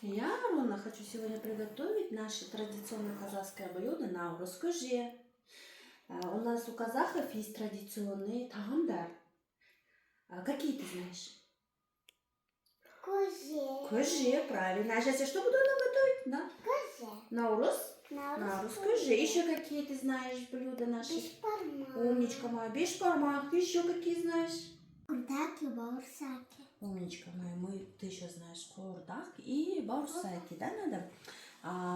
Я, Арона, хочу сегодня приготовить наше традиционное казахское блюдо наурыз көже. У нас у казахов есть традиционные тағамдар. Какие ты знаешь? Көже. Көже, правильно. А сейчас я что буду готовить? Да? Көже. Наурыз? Наурыз көже. Еще какие ты знаешь блюда наши? Бешбармак. Умничка моя. Бешбармак. Еще какие знаешь? Курдак и баурсаки. Умничка моя, ты еще знаешь курдак и баурсаки, да, надо?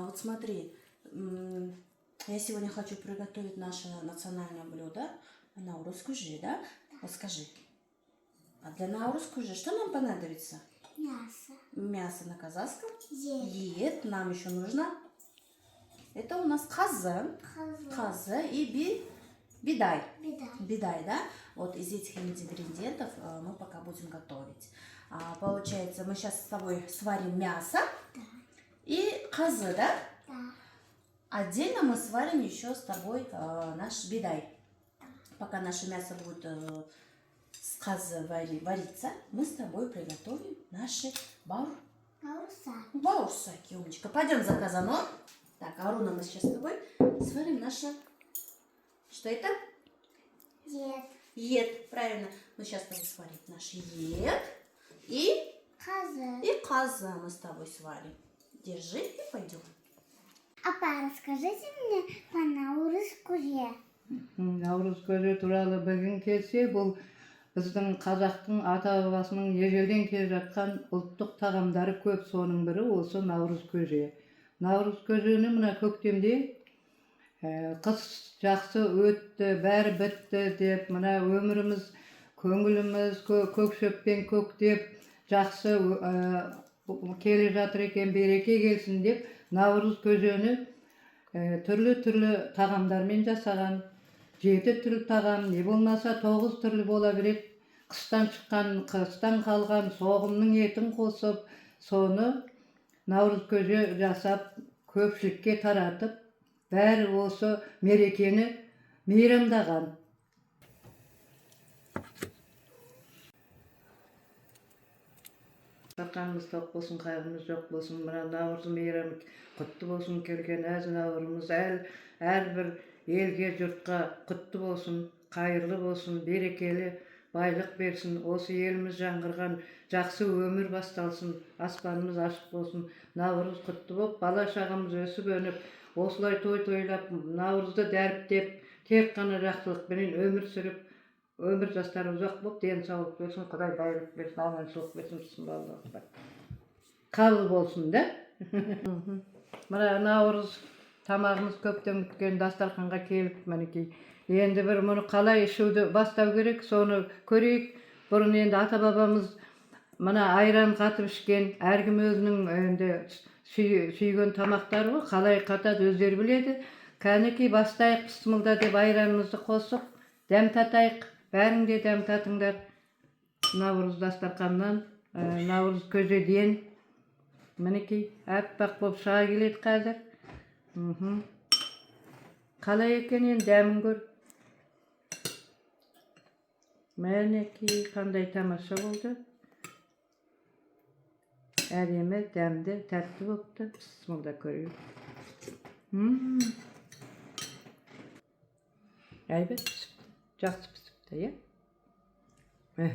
Вот смотри, я сегодня хочу приготовить наше национальное блюдо наурыз көже, да? Вот скажи, а для наурыз көже что нам понадобится? Мясо. Мясо на казахском? Ет. Нам еще нужно. Это у нас казы и бидай. Бидай, да? Вот из этих ингредиентов мы пока будем готовить. Получается, мы сейчас с тобой сварим мясо и казы, да? Да. Отдельно мы сварим еще с тобой наш бидай. Пока наше мясо будет с казы вариться, мы с тобой приготовим наши баурсаки. Умничка. Пойдем за казаном. Так, Аруна, мы сейчас с тобой сварим наше... Что это? Ет, правильно. Мы сейчас с тобой сварим наш ет и казы мы с тобой сварим. Держи и пойдем. Апа, расскажите мне по наурыз көже. Наурыз көже туралы білгің келсе, бұл біздің қазақтың ата-бабасының ежелден келе жатқан ұлттық тағамдары көп, соның бірі осы наурыз көже. Наурыз көжені мына көктемде қыс жақсы өтті, бәрі бітті деп, мына өміріміз, көңіліміз көк шөппен көктеп, жақсы келе жатыр екен, береке келсін деп, наурыз көжені түрлі тағамдармен жасаған. 7 түрлі тағам, не болмаса 9 түрлі бола береді. Қыстан қалған соғымның етін қосып, соны наурыз көже жасап, көпшілікке таратып, бәрі осы мерекені мейрамдаған. Баққанымыз тоқ болсын, қайғымыз жоқ болсын, мына наурыз мейрамы құтты болсын, келген әз наурызымыз әрбір елге, жұртқа құтты болсын, қайырлы болсын, берекелі, байлық берсін, осы еліміз жаңғырған жақсы өмір басталсын, аспанымыз ашық болсын, наурыз құтты болып, бала шағамыз өсіп өніп, осылай тойлап, наурызды дәріптеп, тек қана жақсылықпен өмір сүріп, өмір жастары ұзақ болып, денсаулық берсін, Құдай байлық берсін, аманшылық берсін, балалар. Қабыл болсын, да? Мына наурыз тамағымыз көптен күткен дастарханға келіп, мінекей. Енді бір мұны қалай ішуді бастау керек, соны көрейік. Бұрын енді ата-бабамыз мына айран қатып ішкен, әркім өзінің енді сүйген тамақтары ғой, қалай қатады өздері біледі. Кәнекей бастайық, бісмілда деп айранымызды қосып, дәм татайық. Бәрің де дәм татыңдар. Наурыз дастарханнан, наурыз көжеден. Мінекей әппақ болып шыға келеді қазір. Қалай екен енді дәмін көр. Мінекей қандай тамаша болды. Әдемі, дәмді, тәтті болыпты. Бісмілда көрейік. Әйбет пісіпті. Жақсы пісіпті, е?